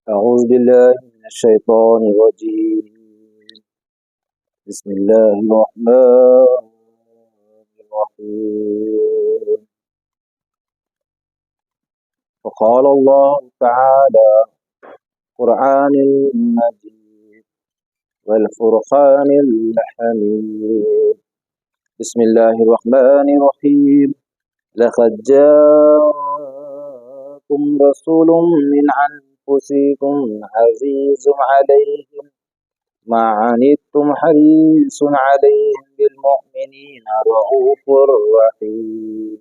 أعوذ بالله من الشيطان الرجيم. بسم الله الرحمن الرحيم. وقال الله تعالى قرآن المجيد والفرقان الحميد. بسم الله الرحمن الرحيم. لقد جاءكم رسول من أنفسكم عزيز عليه ما عنتم حريص عليهم بالمؤمنين رؤوف رحيم.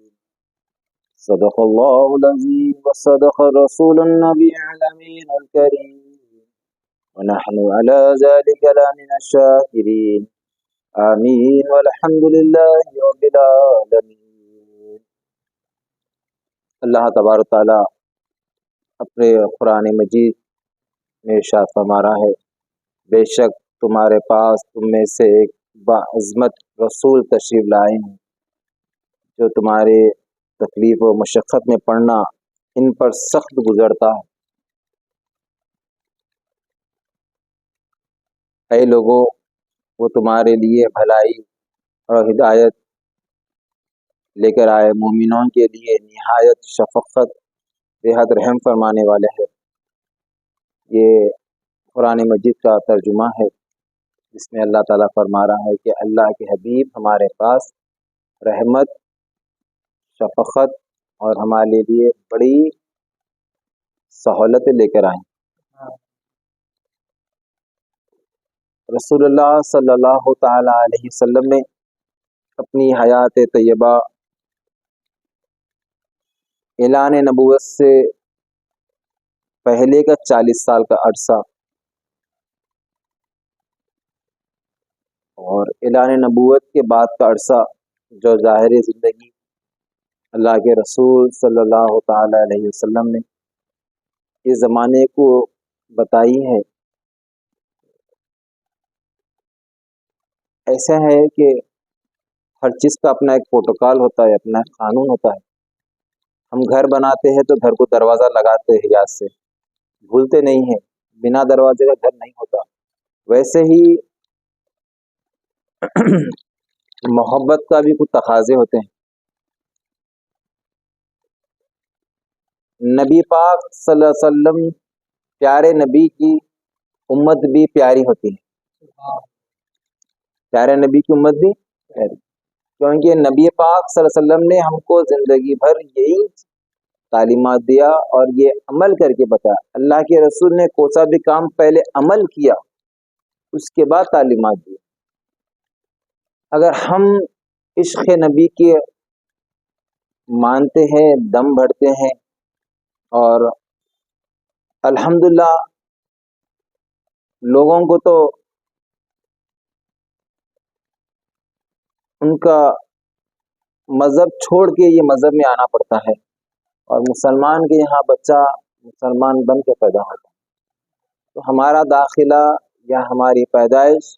صدق الله العظيم وصدق الرسول النبي الأمين الكريم ونحن على ذلك لمن الشاكرين. آمين والحمد لله رب العالمين. اللہ تبارک تعالیٰ اپنے قرآن مجید میں ارشاد فرما رہا ہے، بے شک تمہارے پاس تم میں سے ایک باعظمت رسول تشریف لائے ہیں جو تمہارے تکلیف و مشقت میں پڑنا ان پر سخت گزرتا ہے۔ اے لوگوں، وہ تمہارے لیے بھلائی اور ہدایت لے کر آئے، مومنوں کے لیے نہایت شفقت بےحد رحم فرمانے والے ہے۔ یہ قرآن مجید کا ترجمہ ہے جس میں اللہ تعالیٰ فرما رہا ہے کہ اللہ کے حبیب ہمارے پاس رحمت، شفقت اور ہمارے لیے بڑی سہولتیں لے کر آئیں۔ رسول اللہ صلی اللہ تعالیٰ علیہ وسلم نے اپنی حیات طیبہ اعلان نبوت سے پہلے کا 40 سال کا عرصہ اور اعلان نبوت کے بعد کا عرصہ جو ظاہر زندگی اللہ کے رسول صلی اللہ تعالیٰ علیہ وسلم نے اس زمانے کو بتائی ہے، ایسا ہے کہ ہر چیز کا اپنا ایک پروٹوکال ہوتا ہے، اپنا ایک قانون ہوتا ہے۔ ہم گھر بناتے ہیں تو گھر کو دروازہ لگاتے ہیں حجاز سے، بھولتے نہیں ہیں، بنا دروازے کا گھر نہیں ہوتا۔ ویسے ہی محبت کا بھی کچھ تقاضے ہوتے ہیں۔ نبی پاک صلی اللہ علیہ وسلم پیارے نبی کی امت بھی پیاری ہوتی ہے، پیارے نبی کی امت بھی پیاری، کیونکہ نبی پاک صلی اللہ علیہ وسلم نے ہم کو زندگی بھر یہی تعلیمات دیا اور یہ عمل کر کے بتایا۔ اللہ کے رسول نے کوئی سا بھی کام پہلے عمل کیا، اس کے بعد تعلیمات دی۔ اگر ہم عشق نبی کے مانتے ہیں، دم بھرتے ہیں اور الحمدللہ لوگوں کو تو ان کا مذہب چھوڑ کے یہ مذہب میں آنا پڑتا ہے، اور مسلمان کے یہاں بچہ مسلمان بن کے پیدا ہوتا ہے، تو ہمارا داخلہ یا ہماری پیدائش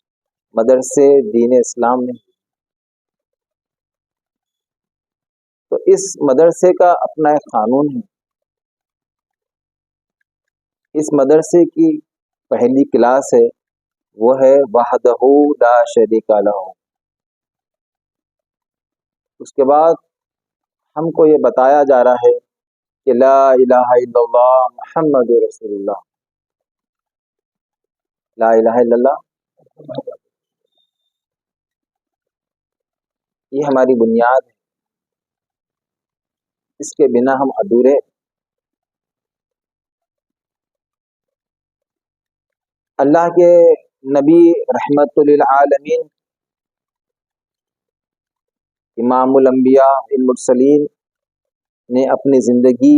مدرسے دین اسلام میں، تو اس مدرسے کا اپنا ایک قانون ہے۔ اس مدرسے کی پہلی کلاس ہے، وہ ہے وحدہ لا شریک لہ۔ اس کے بعد ہم کو یہ بتایا جا رہا ہے کہ لا الہ الا اللہ محمد رسول اللہ، لا الہ الا اللہ، یہ ہماری بنیاد ہے، اس کے بنا ہم ادھورے۔ اللہ کے نبی رحمت للعالمین امام الانبیاء المرسلین نے اپنی زندگی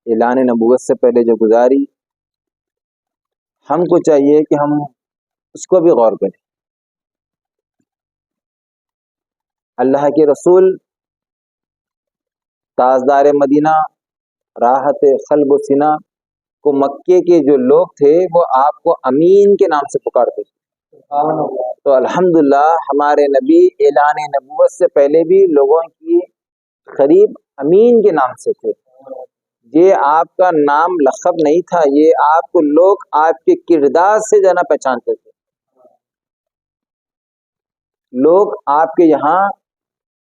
اعلان نبوت سے پہلے جو گزاری، ہم کو چاہیے کہ ہم اس کو بھی غور کریں۔ اللہ کے رسول تاجدار مدینہ، راحت قلب و سینہ کو مکے کے جو لوگ تھے وہ آپ کو امین کے نام سے پکارتے تھے، تو الحمدللہ ہمارے نبی اعلان نبوت سے پہلے بھی لوگوں کی قریب امین کے نام سے تھے، یہ آپ کا نام لقب نہیں تھا، یہ آپ کو لوگ آپ کے کردار سے جانا پہچانتے تھے. لوگ آپ کے یہاں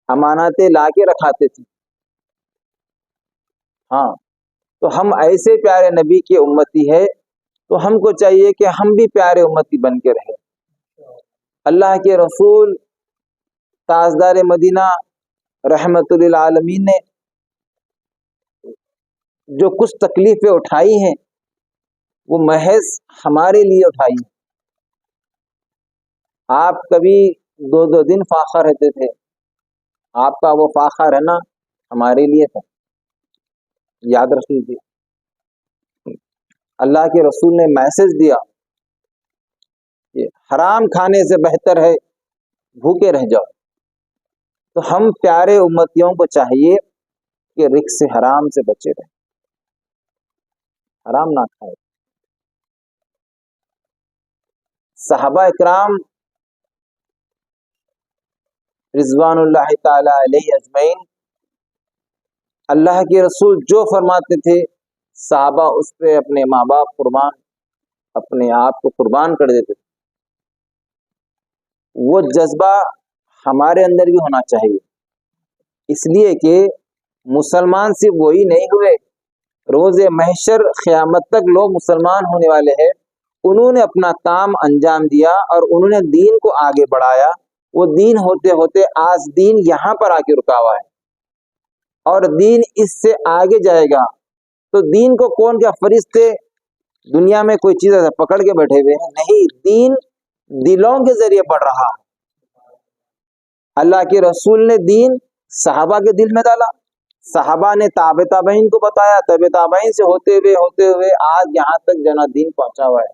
امانتیں لا کے رکھاتے تھے. ہاں، تو ہم ایسے پیارے نبی کے امتی ہے، تو ہم کو چاہیے کہ ہم بھی پیارے امتی بن کے رہیں. اللہ کے رسول تاجدار مدینہ رحمت للعالمین نے جو کچھ تکلیفیں اٹھائی ہیں وہ محض ہمارے لیے اٹھائی ہیں. آپ کبھی 2 دن فاقہ رہتے تھے، آپ کا وہ فاقہ رہنا ہمارے لیے تھا، یاد رکھ لیجیے. اللہ کے رسول نے میسج دیا کہ حرام کھانے سے بہتر ہے بھوکے رہ جاؤ. تو ہم پیارے امتیوں کو چاہیے کہ رزق سے حرام سے بچے رہیں، حرام نہ کھائے. صحابہ اکرام رضوان اللہ تعالی علیہ اجمعین، اللہ کے رسول جو فرماتے تھے صحابہ اس پہ اپنے ماں باپ قربان، اپنے آپ کو قربان کر دیتے تھے. وہ جذبہ ہمارے اندر بھی ہونا چاہیے، اس لیے کہ مسلمان صرف وہی نہیں ہوئے، روز محشر قیامت تک لوگ مسلمان ہونے والے ہیں. انہوں نے اپنا کام انجام دیا اور انہوں نے دین کو آگے بڑھایا. وہ دین ہوتے ہوتے آج دین یہاں پر آ کے رکا ہوا ہے اور دین اس سے آگے جائے گا. تو دین کو کون کیا فرشتے دنیا میں کوئی چیز پکڑ کے بیٹھے ہوئے ہیں؟ نہیں، دین دلوں کے ذریعے بڑھ رہا ہے. اللہ کے رسول نے دین صحابہ کے دل میں ڈالا، صحابہ نے تابع تابعین کو بتایا، تابع تابعین سے ہوتے ہوئے آج یہاں تک جنا دین پہنچا ہوا ہے.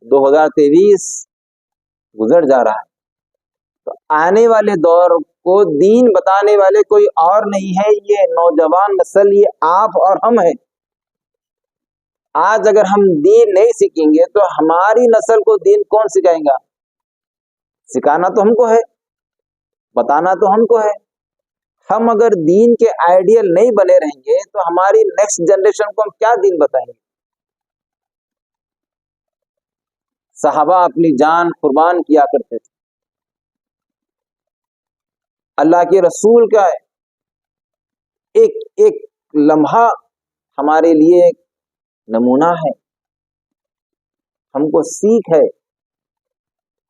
2023 گزر جا رہا ہے. تو آنے والے دور کو دین بتانے والے کوئی اور نہیں ہے، یہ نوجوان نسل، یہ آپ اور ہم ہیں. آج اگر ہم دین نہیں سیکھیں گے تو ہماری نسل کو دین کون سکھائیں گا؟ سکھانا تو ہم کو ہے، بتانا تو ہم کو ہے. ہم اگر دین کے آئیڈیل نہیں بنے رہیں گے تو ہماری نیکسٹ جنریشن کو ہم کیا دین بتائیں گے؟ صحابہ اپنی جان قربان کیا کرتے تھے. اللہ کے رسول کا ایک ایک لمحہ ہمارے لیے ایک نمونہ ہے، ہم کو سیکھ ہے.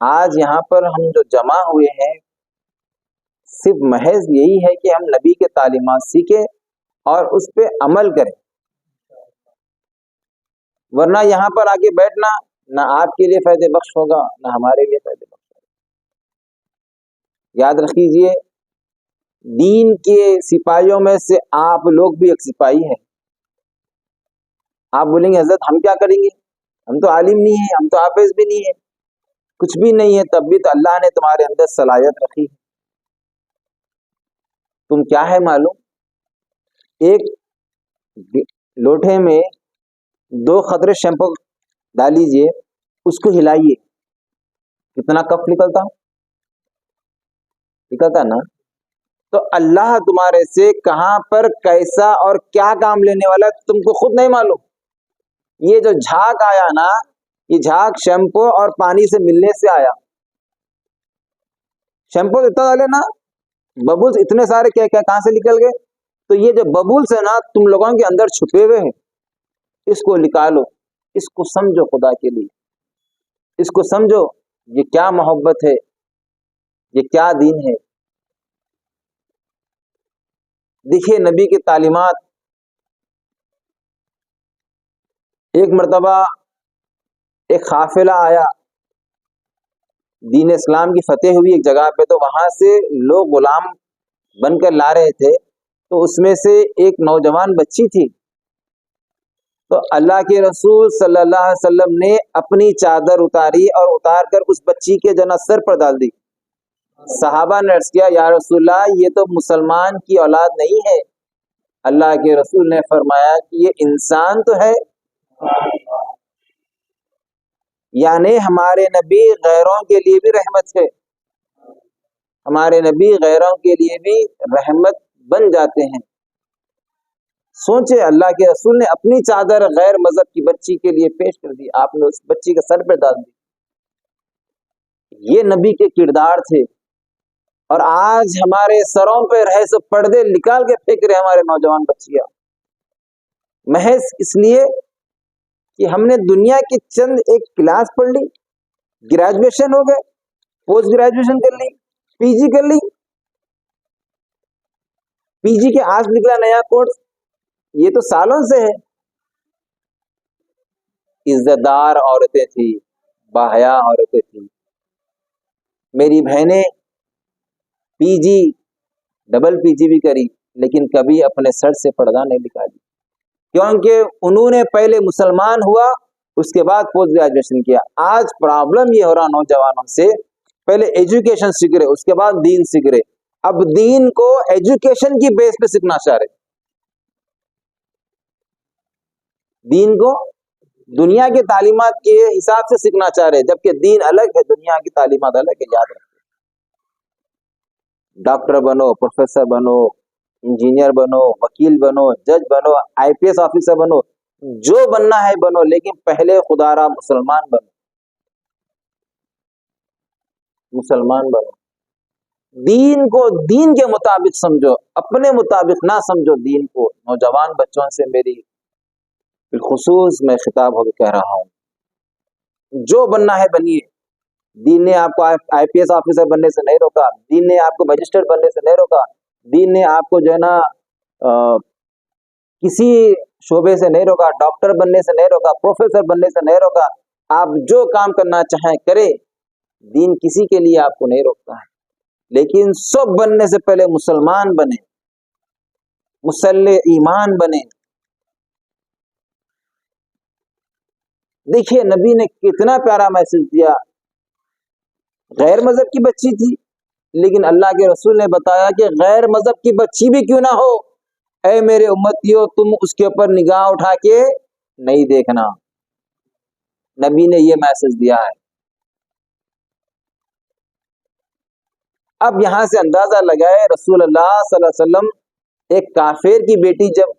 آج یہاں پر ہم جو جمع ہوئے ہیں صرف محض یہی ہے کہ ہم نبی کے تعلیمات سیکھیں اور اس پہ عمل کریں، ورنہ یہاں پر آ کے بیٹھنا نہ آپ کے لیے فائدہ بخش ہوگا نہ ہمارے لیے فائدہ بخش ہوگا. یاد رکھیے، دین کے سپاہیوں میں سے آپ لوگ بھی ایک سپاہی ہیں. آپ بولیں گے حضرت ہم کیا کریں گے، ہم تو عالم نہیں ہیں، ہم تو حافظ بھی نہیں ہیں، کچھ بھی نہیں ہے، تب بھی تو اللہ نے تمہارے اندر صلاحیت رکھی ہے. تم کیا ہے معلوم؟ ایک لوٹے میں 2 قطرے شیمپو ڈالیجئے، اس کو ہلائیے، کتنا کپ نکلتا نا. تو اللہ تمہارے سے کہاں پر کیسا اور کیا کام لینے والا ہے تم کو خود نہیں معلوم. یہ جو جھاگ آیا نا، یہ جھاگ شیمپو اور پانی سے ملنے سے آیا. شیمپو اتنا ڈالے نا، ببلز اتنے سارے کہاں سے نکل گئے؟ تو یہ جو ببلز ہے نا تم لوگوں کے اندر چھپے ہوئے ہیں، اس کو نکالو، اس کو سمجھو خدا کے لیے، اس کو سمجھو یہ کیا محبت ہے، یہ کیا دین ہے. دیکھیے نبی کی تعلیمات. ایک مرتبہ ایک قافلہ آیا، دین اسلام کی فتح ہوئی ایک جگہ پہ، تو وہاں سے لوگ غلام بن کر لا رہے تھے. تو اس میں سے ایک نوجوان بچی تھی. تو اللہ کے رسول صلی اللہ علیہ وسلم نے اپنی چادر اتاری اور اتار کر اس بچی کے سر پر ڈال دی. صحابہ نے عرض کیا یا رسول اللہ یہ تو مسلمان کی اولاد نہیں ہے. اللہ کے رسول نے فرمایا کہ یہ انسان تو ہے. یعنی ہمارے نبی غیروں کے لیے بھی رحمت ہے، ہمارے نبی غیروں کے لیے بھی رحمت بن جاتے ہیں. سوچے اللہ کے رسول نے اپنی چادر غیر مذہب کی بچی کے لیے پیش کر دی، آپ نے اس بچی کے سر پہ ڈال دی. یہ نبی کے کردار تھے. اور آج ہمارے سروں پہ رہے سب پردے نکال کے پھینک رہے ہمارے نوجوان بچیاں، محض اس لیے کہ ہم نے دنیا کی چند ایک کلاس پڑھ لی، گریجویشن ہو گئے، پوسٹ گریجویشن کر لی، پی جی کر لی. پی جی کے آج نکلا نیا کورس، یہ تو سالوں سے ہے. عزت دار عورتیں تھیں، باحیا عورتیں تھیں. میری بہنیں پی جی ڈبل پی جی بھی کری، لیکن کبھی اپنے سر سے پردہ نہیں نکالی، کیونکہ انہوں نے پہلے مسلمان ہوا، اس کے بعد پوسٹ گریجویشن کیا. آج پرابلم یہ ہو رہا نوجوانوں سے، پہلے ایجوکیشن سیکھ رہے، اس کے بعد دین سیکھ رہے. اب دین کو ایجوکیشن کی بیس پہ سیکھنا چاہ رہے، دین کو دنیا کے تعلیمات کے حساب سے سیکھنا چاہ رہے، جبکہ دین الگ ہے، دنیا کی تعلیمات الگ ہے. یاد رکھیں، ڈاکٹر بنو، پروفیسر بنو، انجینئر بنو، وکیل بنو، جج بنو، آئی پی ایس آفیسر بنو، جو بننا ہے بنو، لیکن پہلے خدا را مسلمان بنو، مسلمان بنو. دین کو دین کے مطابق سمجھو، اپنے مطابق نہ سمجھو دین کو. نوجوان بچوں سے میری بالخصوص میں خطاب ہو کے کہہ رہا ہوں، جو بننا ہے بنیے. دین نے آپ کو آئی پی ایس آفیسر بننے سے نہیں روکا، دین نے آپ کو مجسٹریٹ بننے سے نہیں روکا، دین نے آپ کو جو ہے نا کسی شعبے سے نہیں روکا، ڈاکٹر بننے سے نہیں روکا، پروفیسر بننے سے نہیں روکا. آپ جو کام کرنا چاہیں کرے، دین کسی کے لیے آپ کو نہیں روکتا ہے. لیکن سب بننے سے پہلے مسلمان بنے، مسلح ایمان بنے. دیکھیے نبی نے کتنا پیارا میسج دیا. غیر مذہب کی بچی تھی، لیکن اللہ کے رسول نے بتایا کہ غیر مذہب کی بچی بھی کیوں نہ ہو، اے میرے امتیو تم اس کے اوپر نگاہ اٹھا کے نہیں دیکھنا. نبی نے یہ میسج دیا ہے. اب یہاں سے اندازہ لگائے رسول اللہ صلی اللہ علیہ وسلم ایک کافر کی بیٹی جب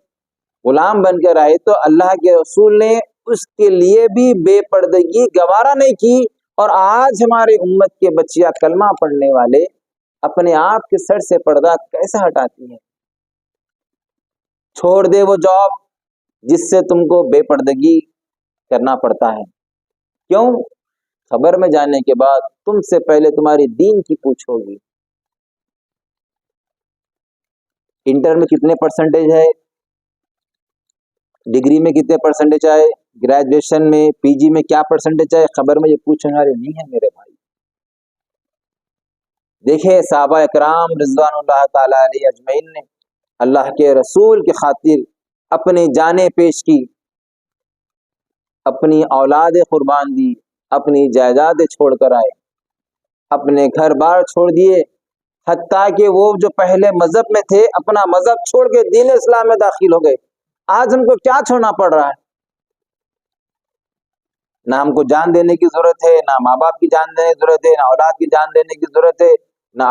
غلام بن کر آئے تو اللہ کے رسول نے اس کے لیے بھی بے پردگی گوارا نہیں کی. اور آج ہمارے امت کے بچیاں کلمہ پڑھنے والے اپنے آپ کے سر سے پردہ کیسا ہٹاتی ہیں. چھوڑ دے وہ جاب جس سے تم کو بے پردگی کرنا پڑتا ہے. کیوں؟ خبر میں جانے کے بعد تم سے پہلے تمہاری دین کی پوچھ ہوگی. انٹر میں کتنے پرسنٹیج ہے، ڈگری میں کتنے پرسنٹیج آئے، گریجویشن میں پی جی میں کیا پرسنٹیج آئے، خبر میں یہ پوچھنے والے نہیں ہیں میرے بھائی. دیکھیں صحابہ اکرام رضوان اللہ تعالی علیہ اجمعین نے اللہ کے رسول کی خاطر اپنی جانیں پیش کی، اپنی اولاد قربان دی، اپنی جائیدادیں چھوڑ کر آئے، اپنے گھر بار چھوڑ دیے، حتیٰ کہ وہ جو پہلے مذہب میں تھے اپنا مذہب چھوڑ کے دین اسلام میں داخل ہو گئے. آج ہم کو کیا چھوڑنا پڑ رہا ہے؟ نہ ہم کو جان دینے کی ضرورت ہے، نہ ماں باپ کی جان دینے کی ضرورت ہے، نہ اولاد کی جان دینے کی ضرورت ہے، نہ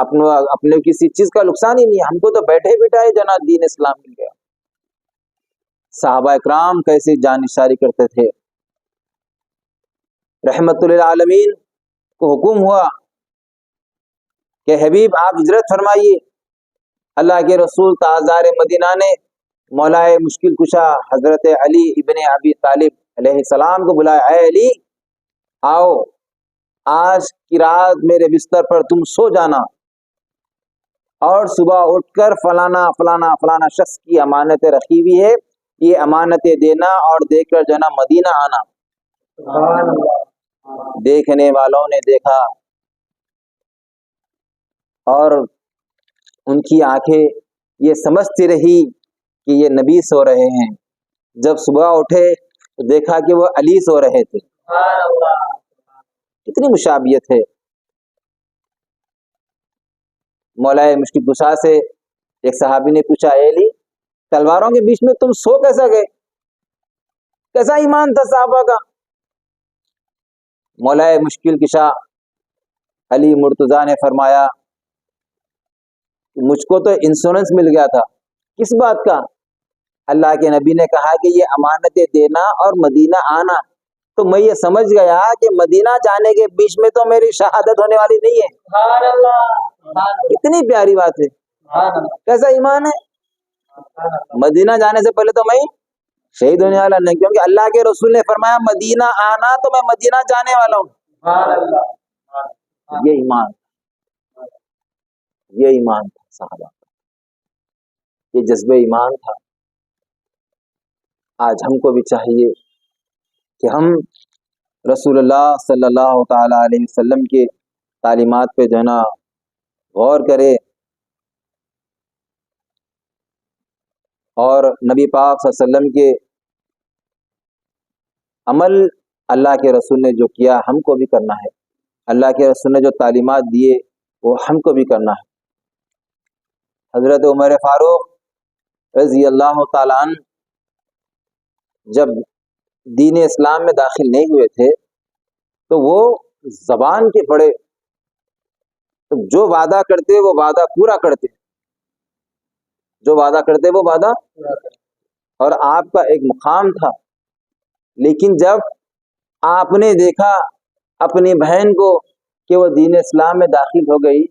اپنے کسی چیز کا نقصان ہی نہیں ہے. ہم کو تو بیٹھے بٹھائے جناب دین اسلام مل گیا. صحابہ اکرام کیسے جان نثاری کرتے تھے. رحمت للعالمین کو حکم ہوا کہ حبیب آپ ہجرت فرمائیے. اللہ کے رسول تاجدار مدینہ نے مولائے مشکل کشا حضرت علی ابن ابی طالب علیہ السلام کو بلایا، اے علی آؤ، آج کی رات میرے بستر پر تم سو جانا، اور صبح اٹھ کر فلانا فلانا فلانا شخص کی امانتیں رکھی ہوئی ہے، یہ امانتیں دینا اور دے کر جنا مدینہ آنا. دیکھنے والوں نے دیکھا اور ان کی آنکھیں یہ سمجھتی رہی کہ یہ نبی سو رہے ہیں. جب صبح اٹھے تو دیکھا کہ وہ علی سو رہے تھے. کتنی مشابہت ہے. مولائے مشکل کشا سے ایک صحابی نے پوچھا، اے علی تلواروں کے بیچ میں تم سو کیسا گئے، کیسا ایمان تھا صحابہ کا؟ مولائے مشکل کشا علی مرتضیٰ نے فرمایا مجھ کو تو انشورنس مل گیا تھا. کس بات کا؟ اللہ کے نبی نے کہا کہ یہ امانتیں دینا اور مدینہ آنا، تو میں یہ سمجھ گیا کہ مدینہ جانے کے بیچ میں تو میری شہادت ہونے والی نہیں ہے۔ سبحان اللہ، کتنی پیاری بات ہے، سبحان اللہ، کیسا ایمان ہے؟ مدینہ جانے سے پہلے تو میں شہید ہونے والا نہیں، کیونکہ اللہ کے رسول نے فرمایا مدینہ آنا تو میں مدینہ جانے والا ہوں۔ سبحان اللہ، یہ ایمان، یہ ایمان تھا صحابہ، یہ جذبہ ایمان تھا۔ آج ہم کو بھی چاہیے کہ ہم رسول اللہ صلی اللہ تعالی علیہ وسلم کے تعلیمات پہ جو ہے نا غور کرے، اور نبی پاک صلی اللہ علیہ وسلم کے عمل اللہ کے رسول نے جو کیا ہم کو بھی کرنا ہے، اللہ کے رسول نے جو تعلیمات دیے وہ ہم کو بھی کرنا ہے۔ حضرت عمر فاروق رضی اللہ تعالیٰ عنہ جب دین اسلام میں داخل نہیں ہوئے تھے تو وہ زبان کے بڑے، جو وعدہ کرتے وہ وعدہ پورا کرتے، جو وعدہ کرتے وہ وعدہ، اور آپ کا ایک مقام تھا۔ لیکن جب آپ نے دیکھا اپنی بہن کو کہ وہ دین اسلام میں داخل ہو گئی،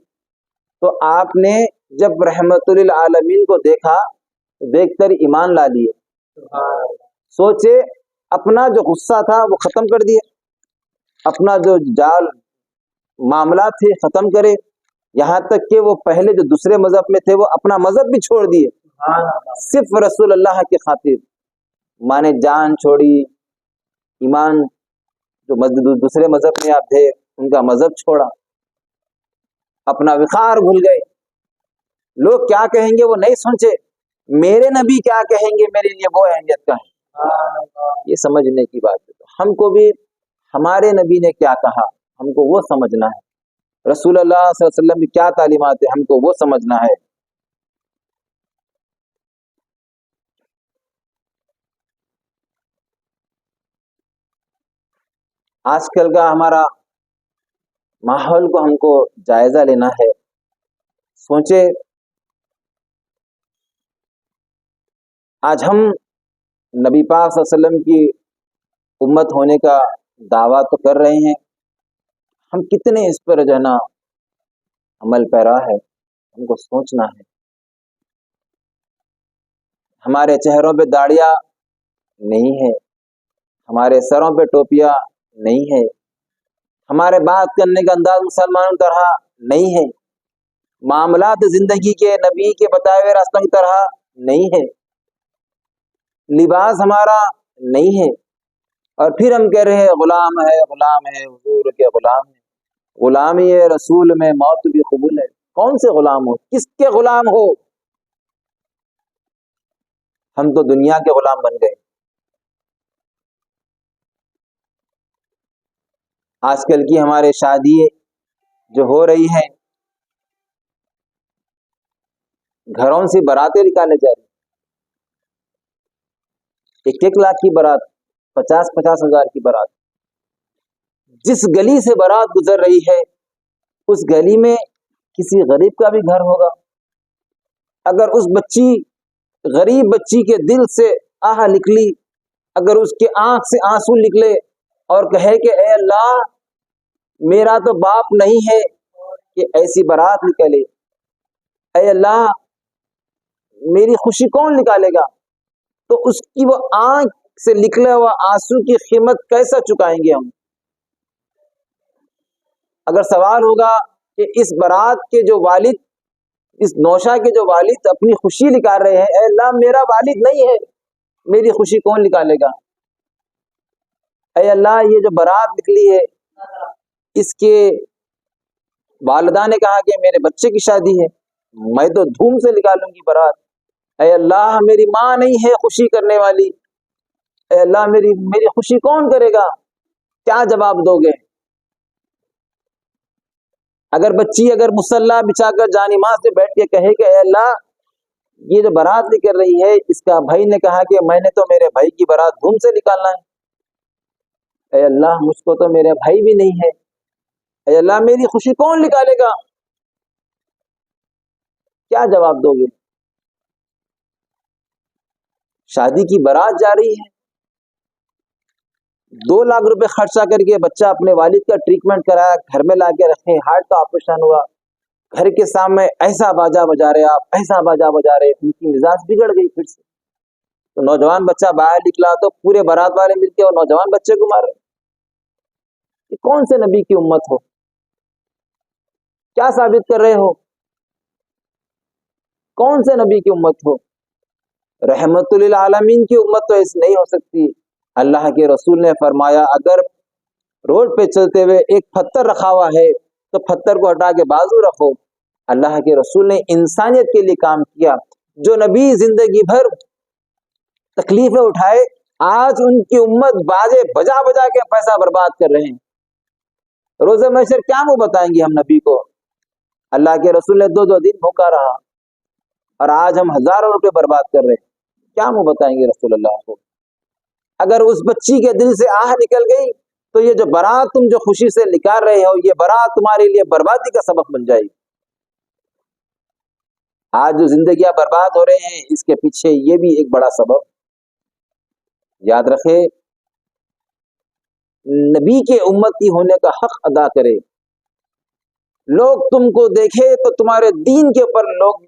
تو آپ نے جب رحمت للعالمین کو دیکھا دیکھ کر ایمان لا لیے، سوچے اپنا جو غصہ تھا وہ ختم کر دیا، اپنا جو جال معاملات تھے ختم کرے، یہاں تک کہ وہ پہلے جو دوسرے مذہب میں تھے وہ اپنا مذہب بھی چھوڑ دیے، صرف رسول اللہ کی خاطر مانے جان چھوڑی، ایمان جو دوسرے مذہب میں آپ تھے ان کا مذہب چھوڑا، اپنا وقار بھول گئے۔ لوگ کیا کہیں گے وہ نہیں سوچے، میرے نبی کیا کہیں گے میرے لیے وہ اہمیت کا ہے، یہ سمجھنے کی بات ہے۔ ہم کو بھی ہمارے نبی نے کیا کہا ہم کو وہ سمجھنا ہے، رسول اللہ صلی اللہ علیہ وسلم کی کیا تعلیمات ہے ہم کو وہ سمجھنا ہے۔ آج کل کا ہمارا ماحول کو ہم کو جائزہ لینا ہے، سوچے آج ہم نبی پاک صلی اللہ علیہ وسلم کی امت ہونے کا دعویٰ تو کر رہے ہیں، ہم کتنے اس پر جو ہے نا عمل پیرا ہے ہم کو سوچنا ہے۔ ہمارے چہروں پہ داڑیاں نہیں ہے، ہمارے سروں پہ ٹوپیاں نہیں ہے، ہمارے بات کرنے کا انداز مسلمانوں کی طرح نہیں ہے، معاملات زندگی کے نبی کے بتائے ہوئے راستوں کی طرح نہیں ہے، لباس ہمارا نہیں ہے، اور پھر ہم کہہ رہے ہیں غلام ہے، غلام ہے، حضور کے غلام ہے، غلامی ہے رسول میں موت بھی قبول ہے۔ کون سے غلام ہو، کس کے غلام ہو؟ ہم تو دنیا کے غلام بن گئے۔ آج کل کی ہمارے شادی جو ہو رہی ہیں، گھروں سے براتیں نکالے جا رہی، 1-1 لاکھ کی برات، 50-50 ہزار کی برات، جس گلی سے برات گزر رہی ہے اس گلی میں کسی غریب کا بھی گھر ہوگا، اگر اس بچی غریب بچی کے دل سے آہ نکلی، اگر اس کے آنکھ سے آنسو نکلے اور کہے کہ اے اللہ میرا تو باپ نہیں ہے کہ ایسی برات نکلے، اے اللہ میری خوشی کون نکالے گا، تو اس کی وہ آنکھ سے نکلے ہوا آنسو کی قیمت کیسا چکائیں گے ہم؟ اگر سوال ہوگا کہ اس برات کے جو والد، اس نوشہ کے جو والد اپنی خوشی نکال رہے ہیں، اے اللہ میرا والد نہیں ہے، میری خوشی کون نکالے گا؟ اے اللہ یہ جو برات نکلی ہے اس کے والدہ نے کہا کہ میرے بچے کی شادی ہے، میں تو دھوم سے نکالوں گی برات، اے اللہ میری ماں نہیں ہے خوشی کرنے والی، اے اللہ میری خوشی کون کرے گا؟ کیا جواب دو گے؟ اگر بچی مصلی بچھا کر جانماز سے بیٹھ کے کہے کہ اے اللہ یہ جو برات نکل رہی ہے اس کا بھائی نے کہا کہ میں نے تو میرے بھائی کی برات دھوم سے نکالنا ہے، اے اللہ مجھ کو تو میرے بھائی بھی نہیں ہے، اے اللہ میری خوشی کون نکالے گا؟ کیا جواب دو گے؟ شادی کی بارات جا رہی ہے، 2 لاکھ روپے خرچہ کر کے بچہ اپنے والد کا ٹریٹمنٹ کرایا، گھر میں لا کے رکھے، ہارٹ کا آپریشن ہوا، گھر کے سامنے ایسا باجا بجا رہے آپ، ایسا باجا بجا رہے، ان کی مزاج بگڑ گئی پھر سے. تو نوجوان بچہ باہر نکلا تو پورے بارات والے مل کے اور نوجوان بچے کو مار رہے. یہ کون سے نبی کی امت ہو؟ کیا ثابت کر رہے ہو؟ کون سے نبی کی امت ہو؟ رحمت للعالمین کی امت تو ایسی نہیں ہو سکتی. اللہ کے رسول نے فرمایا اگر روڈ پہ چلتے ہوئے ایک پتھر رکھا ہوا ہے تو پتھر کو ہٹا کے بازو رکھو. اللہ کے رسول نے انسانیت کے لیے کام کیا. جو نبی زندگی بھر تکلیفیں اٹھائے، آج ان کی امت باجے بجا بجا کے پیسہ برباد کر رہے ہیں. روزہ محشر کیا منہ بتائیں گے ہم نبی کو؟ اللہ کے رسول نے 2 دن بھوکا رہا اور آج ہم ہزاروں روپے برباد کر رہے ہیں. کیا منہ بتائیں گے رسول اللہ کو؟ اگر اس بچی کے دل سے آہ نکل گئی تو یہ جو برات تم جو خوشی سے نکال رہے ہو، یہ برات تمہارے لیے بربادی کا سبب بن جائے گی. آج جو زندگیاں برباد ہو رہے ہیں اس کے پیچھے یہ بھی ایک بڑا سبب. یاد رکھے، نبی کے امتی ہونے کا حق ادا کرے. لوگ تم کو دیکھے تو تمہارے دین کے اوپر لوگ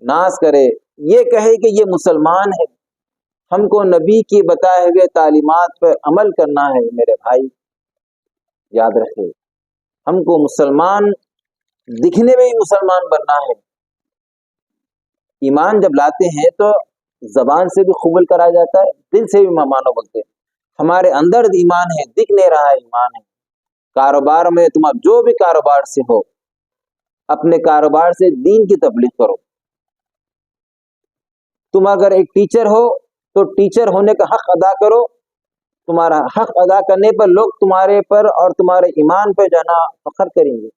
ناز کرے، یہ کہے کہ یہ مسلمان ہے. ہم کو نبی کی بتائے ہوئے تعلیمات پر عمل کرنا ہے. میرے بھائی یاد رکھے، ہم کو مسلمان دکھنے میں ہی مسلمان بننا ہے. ایمان جب لاتے ہیں تو زبان سے بھی قبول کرایا جاتا ہے، دل سے بھی مانو بولتے ہیں. ہمارے اندر ایمان ہے، دکھ نہیں رہا ہے ایمان ہے. کاروبار میں تم جو بھی کاروبار سے ہو، اپنے کاروبار سے دین کی تبلیغ کرو. تم اگر ایک ٹیچر ہو تو ٹیچر ہونے کا حق ادا کرو. تمہارا حق ادا کرنے پر لوگ تمہارے پر اور تمہارے ایمان پہ جانا فخر کریں گے.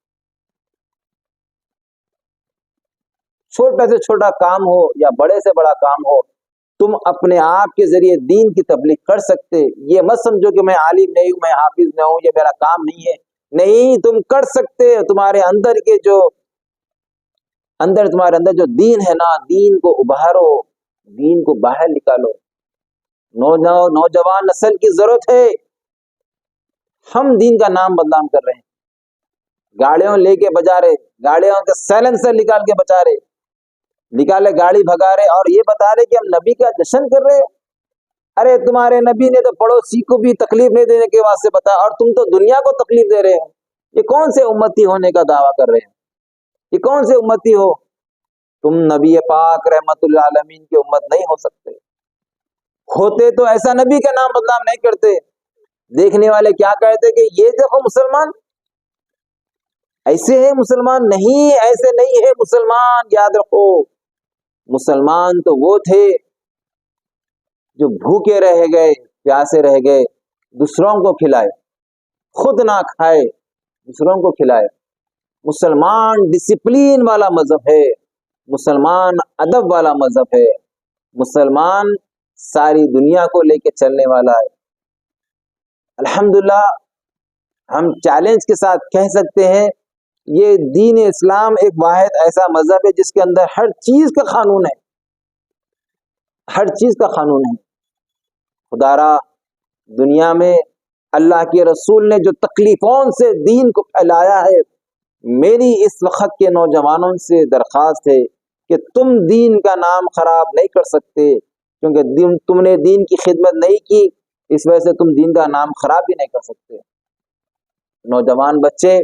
چھوٹا سے چھوٹا کام ہو یا بڑے سے بڑا کام ہو، تم اپنے آپ کے ذریعے دین کی تبلیغ کر سکتے. یہ مت سمجھو کہ میں عالم نہیں ہوں، میں حافظ نہ ہوں، یہ میرا کام نہیں ہے. نہیں، تم کر سکتے. تمہارے اندر تمہارے اندر جو دین ہے نا، دین کو ابھارو، دین کو باہر نکالو. نوجوان نسل کی ضرورت ہے. ہم دین کا نام بدنام کر رہے ہیں، گاڑیوں لے کے بجا رہے، گاڑیوں کے سائلنسر نکال کے بچا رہے، نکالے گاڑی بھگا رہے اور یہ بتا رہے کہ ہم نبی کا جشن کر رہے. ارے تمہارے نبی نے تو پڑوسی کو بھی تکلیف نہیں دینے کے واسطے بتایا اور تم تو دنیا کو تکلیف دے رہے ہو. یہ کون سے امتی ہونے کا دعویٰ کر رہے ہیں؟ یہ کون سے امتی ہو؟ تم نبی پاک رحمت للعالمین کی امت نہیں ہو سکتے. ہوتے تو ایسا نبی کا نام بدنام نہیں کرتے. دیکھنے والے کیا کہتے کہ یہ دیکھو مسلمان ایسے ہے، مسلمان نہیں، ایسے نہیں ہے مسلمان. یاد رکھو، مسلمان تو وہ تھے جو بھوکے رہ گئے، پیاسے رہ گئے، دوسروں کو کھلائے، خود نہ کھائے دوسروں کو کھلائے. مسلمان ڈسپلین والا مذہب ہے، مسلمان ادب والا مذہب ہے، مسلمان ساری دنیا کو لے کے چلنے والا ہے. الحمدللہ ہم چیلنج کے ساتھ کہہ سکتے ہیں یہ دین اسلام ایک واحد ایسا مذہب ہے جس کے اندر ہر چیز کا قانون ہے، ہر چیز کا قانون ہے. خدا را دنیا میں اللہ کے رسول نے جو تکلیفوں سے دین کو پھیلایا ہے، میری اس وقت کے نوجوانوں سے درخواست ہے کہ تم دین کا نام خراب نہیں کر سکتے، کیونکہ تم نے دین کی خدمت نہیں کی، اس وجہ سے تم دین کا نام خراب بھی نہیں کر سکتے. نوجوان بچے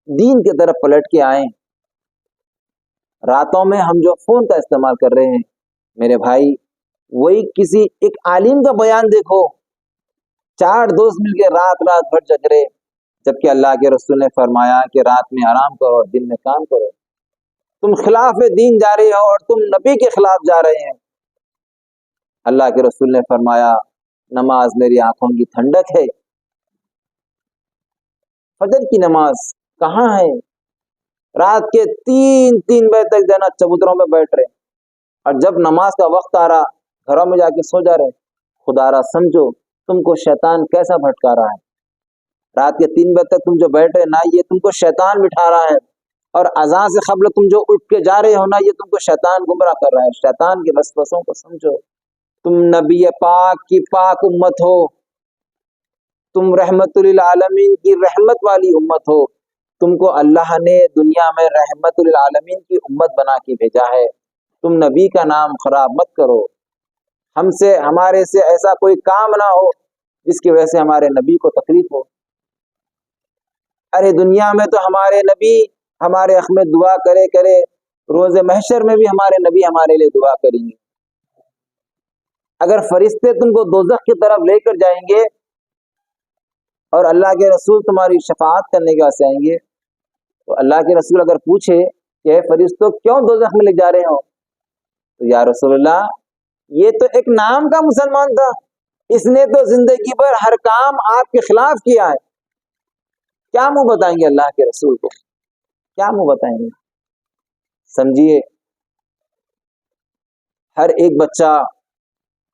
دین کی طرف پلٹ کے آئیں. راتوں میں ہم جو فون کا استعمال کر رہے ہیں میرے بھائی، وہی کسی ایک عالم کا بیان دیکھو، 4 دوست مل کے رات بھر جگ رہے، جبکہ اللہ کے رسول نے فرمایا کہ رات میں آرام کرو اور دن میں کام کرو. تم خلاف دین جا رہے ہو اور تم نبی کے خلاف جا رہے ہیں. اللہ کے رسول نے فرمایا نماز میری آنکھوں کی ٹھنڈک ہے. فجر کی نماز کہاں ہے؟ رات کے 3 بجے تک جانا چبوتروں میں بیٹھ رہے اور جب نماز کا وقت آ رہا گھروں میں جا کے سو جا رہے. خدا را سمجھو تم کو شیطان کیسا بھٹکا رہا ہے. رات کے 3 بجے تک تم جو بیٹھ رہے نا، یہ تم کو شیطان بٹھا رہا ہے، اور اذان سے قبل تم جو اٹھ کے جا رہے ہو نا، یہ تم کو شیطان گمراہ کر رہا ہے. شیطان کے وسوسوں کو سمجھو. تم نبی پاک کی پاک امت ہو، تم رحمت للعالمین کی رحمت والی امت ہو، تم کو اللہ نے دنیا میں رحمت للعالمین کی امت بنا کے بھیجا ہے، تم نبی کا نام خراب مت کرو، ہمارے سے ایسا کوئی کام نہ ہو جس کی وجہ سے ہمارے نبی کو تکلیف ہو۔ ارے دنیا میں تو ہمارے نبی ہمارے حق میں دعا کرے روز محشر میں بھی ہمارے نبی ہمارے لیے دعا کریں گے۔ اگر فرشتے تم کو دوزخ کی طرف لے کر جائیں گے اور اللہ کے رسول تمہاری شفاعت کرنے کے واسطے آئیں گے، تو اللہ کے رسول اگر پوچھے کہ اے فرشتوں کیوں دوزخ میں لے جا رہے ہو، تو یا رسول اللہ یہ تو ایک نام کا مسلمان تھا، اس نے تو زندگی پر ہر کام آپ کے خلاف کیا ہے، کیا منہ بتائیں گے اللہ کے رسول کو، کیا منہ بتائیں گے؟ سمجھیے ہر ایک بچہ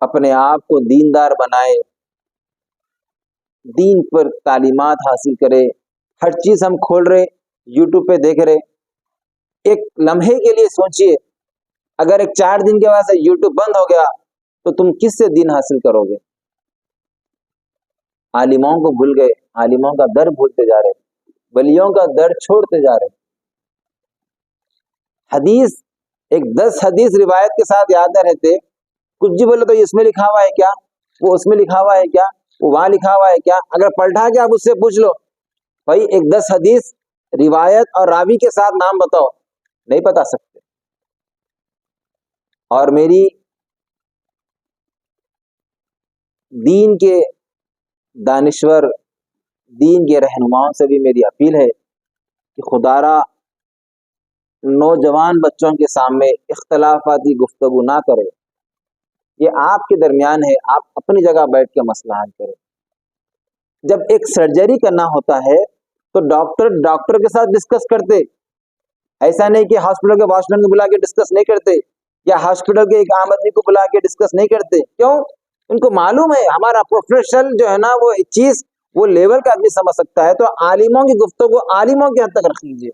اپنے آپ کو دیندار بنائے، دین پر تعلیمات حاصل کرے، ہر چیز ہم کھول رہے یوٹیوب پہ دیکھ رہے، ایک لمحے کے لیے سوچئے اگر ایک 4 دن کے بعد سے یوٹیوب بند ہو گیا تو تم کس سے دین حاصل کرو گے؟ عالموں کو بھول گئے، عالموں کا در بھولتے جا رہے، ولیوں کا در چھوڑتے جا رہے۔ حدیث ایک 10 حدیث روایت کے ساتھ یاد نہ رہتے، کچھ بھی بولے تو اس میں لکھا ہوا ہے کیا، وہ اس میں لکھا ہوا ہے کیا، وہ وہاں لکھا ہوا ہے کیا، اگر پلٹا کے آپ اس سے پوچھ لو بھائی ایک 10 حدیث روایت اور راوی کے ساتھ نام بتاؤ، نہیں بتا سکتے۔ اور میری دین کے دانشور، دین کے رہنماؤں سے بھی میری اپیل ہے کہ خدا را نوجوان بچوں کے سامنے اختلافاتی گفتگو نہ کرے، یہ آپ کے درمیان ہے، آپ اپنی جگہ بیٹھ کے مسئلہ حل کریں۔ جب ایک سرجری کرنا ہوتا ہے تو ڈاکٹر کے ساتھ ڈسکس کرتے، ایسا نہیں کہ ہاسپٹل کے واچ مین کو بلا کے ڈسکس نہیں کرتے، یا ہاسپٹل کے ایک عام آدمی کو بلا کے ڈسکس نہیں کرتے، کیوں؟ ان کو معلوم ہے ہمارا پروفیشنل جو ہے نا وہ چیز وہ لیول کا آدمی سمجھ سکتا ہے، تو عالموں کی گفتگو عالموں کی حد تک رکھ لیجیے۔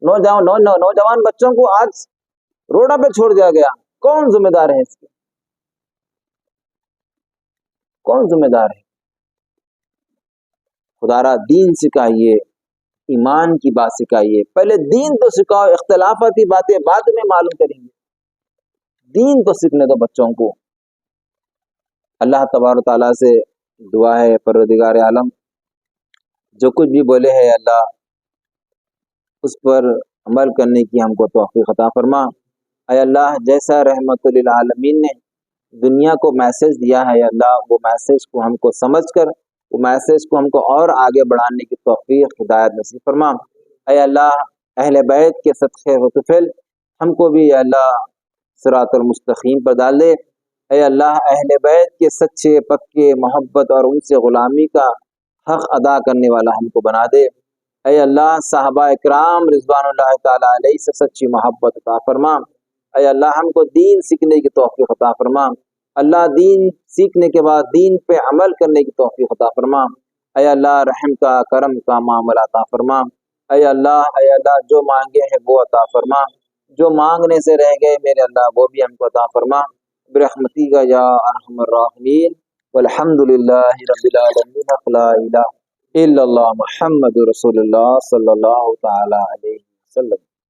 نوجوان بچوں کو آج روڈوں پہ چھوڑ دیا گیا، کون ذمہ دار ہے اس کے؟ کون ذمہ دار ہے؟ خدا را دین سکھائیے، ایمان کی بات سکھائیے، پہلے دین تو سکھاؤ، اختلافاتی باتیں بعد میں معلوم کریں گے، دین تو سیکھنے دو بچوں کو۔ اللہ تبارک و تعالیٰ سے دعا ہے پروردگار عالم جو کچھ بھی بولے ہے اللہ اس پر عمل کرنے کی ہم کو توفیق عطا فرما۔ اے اللہ جیسا رحمت للعالمین نے دنیا کو میسج دیا ہے اللہ، وہ میسج کو ہم کو سمجھ کر وہ میسج کو ہم کو اور آگے بڑھانے کی توفیق ہدایت نصیب فرما۔ اے اللہ اہل بیت کے صدقے و طفل ہم کو بھی اللہ صراط المستقیم پر ڈال دے۔ اے اللہ اہل بیت کے سچے پکے محبت اور ان سے غلامی کا حق ادا کرنے والا ہم کو بنا دے۔ اے اللہ صحابہ اکرام رضوان اللہ تعالیٰ علیہ سے سچی محبت عطا فرما۔ اے اللہ ہم کو دین سیکھنے کی توفیق عطا فرما۔ اللہ دین سیکھنے کے بعد دین پہ عمل کرنے کی توفیق عطا فرما۔ اے اللہ رحم کا کرم کا معاملہ عطا فرما۔ اے اللہ جو مانگے ہیں وہ عطا فرما، جو مانگنے سے رہ گئے میرے اللہ وہ بھی ہم کو عطا فرما برحمتی کا یا ارحم الراحمین۔ والحمد للہ رب العالمین، لا الہ الا اللہ محمد رسول اللہ صلی اللہ تعالی علیہ وسلم۔